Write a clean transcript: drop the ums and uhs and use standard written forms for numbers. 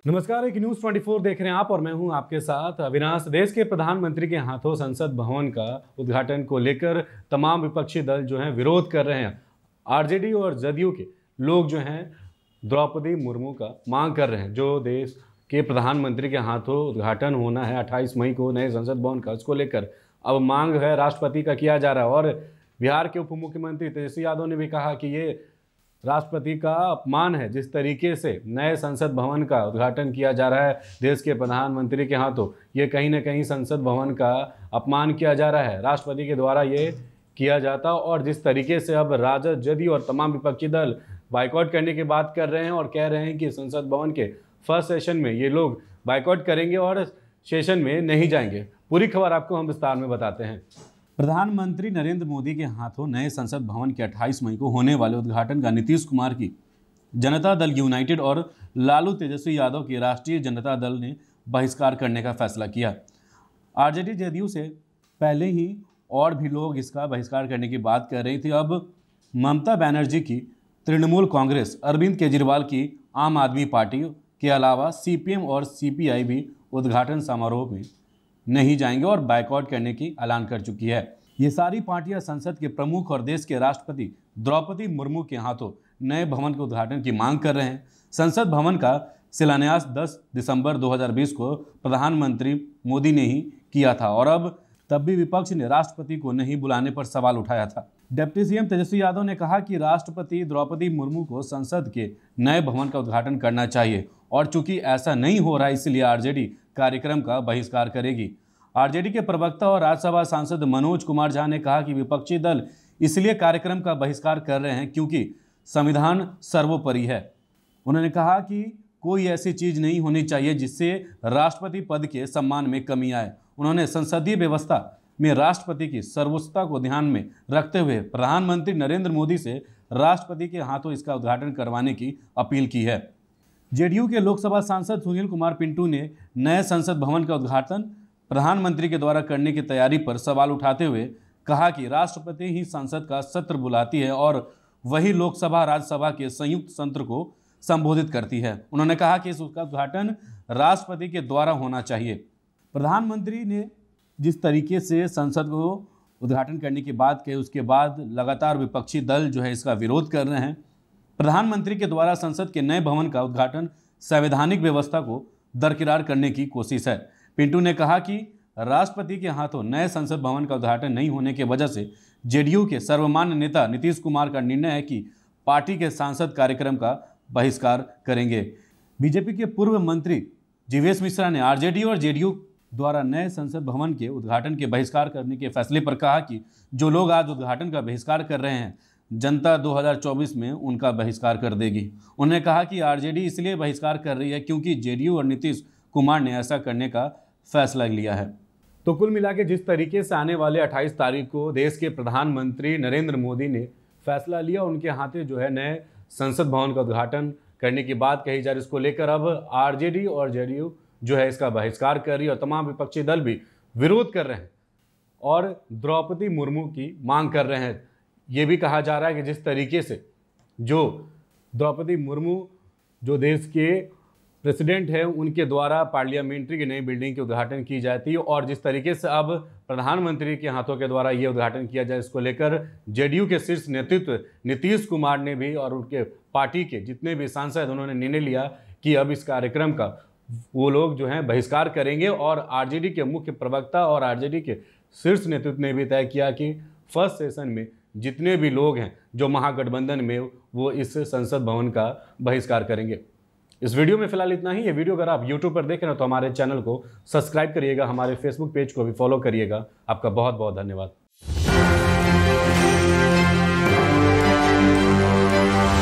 नमस्कार, एक न्यूज़ 24 देख रहे हैं आप और मैं हूं आपके साथ अविनाश। देश के प्रधानमंत्री के हाथों संसद भवन का उद्घाटन को लेकर तमाम विपक्षी दल जो हैं विरोध कर रहे हैं। आरजेडी और जदयू के लोग जो हैं द्रौपदी मुर्मू का मांग कर रहे हैं। जो देश के प्रधानमंत्री के हाथों उद्घाटन होना है 28 मई को नए संसद भवन का, उसको लेकर अब मांग है राष्ट्रपति का किया जा रहा है। और बिहार के उप मुख्यमंत्री तेजस्वी यादव ने भी कहा कि ये राष्ट्रपति का अपमान है जिस तरीके से नए संसद भवन का उद्घाटन किया जा रहा है देश के प्रधानमंत्री के हाथों। ये कहीं ना कहीं संसद भवन का अपमान किया जा रहा है, राष्ट्रपति के द्वारा ये किया जाता। और जिस तरीके से अब राजद, जदयू और तमाम विपक्षी दल बाइकआउट करने की बात कर रहे हैं और कह रहे हैं कि संसद भवन के फर्स्ट सेशन में ये लोग बाइकआउट करेंगे और सेशन में नहीं जाएंगे। पूरी खबर आपको हम विस्तार में बताते हैं। प्रधानमंत्री नरेंद्र मोदी के हाथों नए संसद भवन के 28 मई को होने वाले उद्घाटन का नीतीश कुमार की जनता दल यूनाइटेड और लालू तेजस्वी यादव की राष्ट्रीय जनता दल ने बहिष्कार करने का फैसला किया। आरजेडी जदयू से पहले ही और भी लोग इसका बहिष्कार करने की बात कर रही थी। अब ममता बनर्जी की तृणमूल कांग्रेस, अरविंद केजरीवाल की आम आदमी पार्टी के अलावा सीपीएम और सीपीआई भी उद्घाटन समारोह में नहीं जाएंगे और बाइकआउट करने की ऐलान कर चुकी है। ये सारी पार्टियां संसद के प्रमुख और देश के राष्ट्रपति द्रौपदी मुर्मू के हाथों नए भवन के उद्घाटन की मांग कर रहे हैं। संसद भवन का शिलान्यास 10 दिसंबर 2020 को प्रधानमंत्री मोदी ने ही किया था और अब तब भी विपक्ष ने राष्ट्रपति को नहीं बुलाने पर सवाल उठाया था। डिप्टी सीएम तेजस्वी यादव ने कहा कि राष्ट्रपति द्रौपदी मुर्मू को संसद के नए भवन का उद्घाटन करना चाहिए और चूंकि ऐसा नहीं हो रहा है इसलिए आरजेडी कार्यक्रम का बहिष्कार करेगी। आरजेडी के प्रवक्ता और राज्यसभा सांसद मनोज कुमार झा ने कहा कि विपक्षी दल इसलिए कार्यक्रम का बहिष्कार कर रहे हैं क्योंकि संविधान सर्वोपरि है। उन्होंने कहा कि कोई ऐसी चीज नहीं होनी चाहिए जिससे राष्ट्रपति पद के सम्मान में कमी आए। उन्होंने संसदीय व्यवस्था में राष्ट्रपति की सर्वोच्चता को ध्यान में रखते हुए प्रधानमंत्री नरेंद्र मोदी से राष्ट्रपति के हाथों इसका उद्घाटन करवाने की अपील की है। जेडीयू के लोकसभा सांसद सुनील कुमार पिंटू ने नए संसद भवन का उद्घाटन प्रधानमंत्री के द्वारा करने की तैयारी पर सवाल उठाते हुए कहा कि राष्ट्रपति ही संसद का सत्र बुलाती है और वही लोकसभा राज्यसभा के संयुक्त सत्र को संबोधित करती है। उन्होंने कहा कि इसका उद्घाटन राष्ट्रपति के द्वारा होना चाहिए। प्रधानमंत्री ने जिस तरीके से संसद को उद्घाटन करने की बात कही उसके बाद लगातार विपक्षी दल जो है इसका विरोध कर रहे हैं। प्रधानमंत्री के द्वारा संसद के नए भवन का उद्घाटन संवैधानिक व्यवस्था को दरकिरार करने की कोशिश है। पिंटू ने कहा कि राष्ट्रपति के हाथों नए संसद भवन का उद्घाटन नहीं होने की वजह से जेडीयू के सर्वमान्य नेता नीतीश कुमार का निर्णय है कि पार्टी के सांसद कार्यक्रम का बहिष्कार करेंगे। बीजेपी के पूर्व मंत्री जीवेश मिश्रा ने आरजेडी और जेडीयू द्वारा नए संसद भवन के उद्घाटन के बहिष्कार करने के फैसले पर कहा कि जो लोग आज उद्घाटन का बहिष्कार कर रहे हैं जनता 2024 में उनका बहिष्कार कर देगी। उन्होंने कहा कि आरजेडी इसलिए बहिष्कार कर रही है क्योंकि जेडीयू और नीतीश कुमार ने ऐसा करने का फैसला लिया है। तो कुल मिला के जिस तरीके से आने वाले 28 तारीख को देश के प्रधानमंत्री नरेंद्र मोदी ने फैसला लिया, उनके हाथे जो है नए संसद भवन का उद्घाटन करने की बात कही जा रही है, इसको लेकर अब आरजेडी और जेडीयू जो है इसका बहिष्कार कर रही है और तमाम विपक्षी दल भी विरोध कर रहे हैं और द्रौपदी मुर्मू की मांग कर रहे हैं। ये भी कहा जा रहा है कि जिस तरीके से जो द्रौपदी मुर्मू जो देश के प्रेसिडेंट है उनके द्वारा पार्लियामेंट्री की नई बिल्डिंग की उद्घाटन की जाती है और जिस तरीके से अब प्रधानमंत्री के हाथों के द्वारा ये उद्घाटन किया जाए, इसको लेकर जेडीयू के शीर्ष नेतृत्व नीतीश कुमार ने भी और उनके पार्टी के जितने भी सांसद उन्होंने निर्णय लिया कि अब इस कार्यक्रम का वो लोग जो हैं बहिष्कार करेंगे। और आरजेडी के मुख्य प्रवक्ता और आरजेडी के शीर्ष नेतृत्व ने भी तय किया कि फर्स्ट सेशन में जितने भी लोग हैं जो महागठबंधन में वो इस संसद भवन का बहिष्कार करेंगे। इस वीडियो में फिलहाल इतना ही। ये वीडियो अगर आप YouTube पर देख रहे हो तो हमारे चैनल को सब्सक्राइब करिएगा, हमारे फेसबुक पेज को भी फॉलो करिएगा। आपका बहुत बहुत धन्यवाद।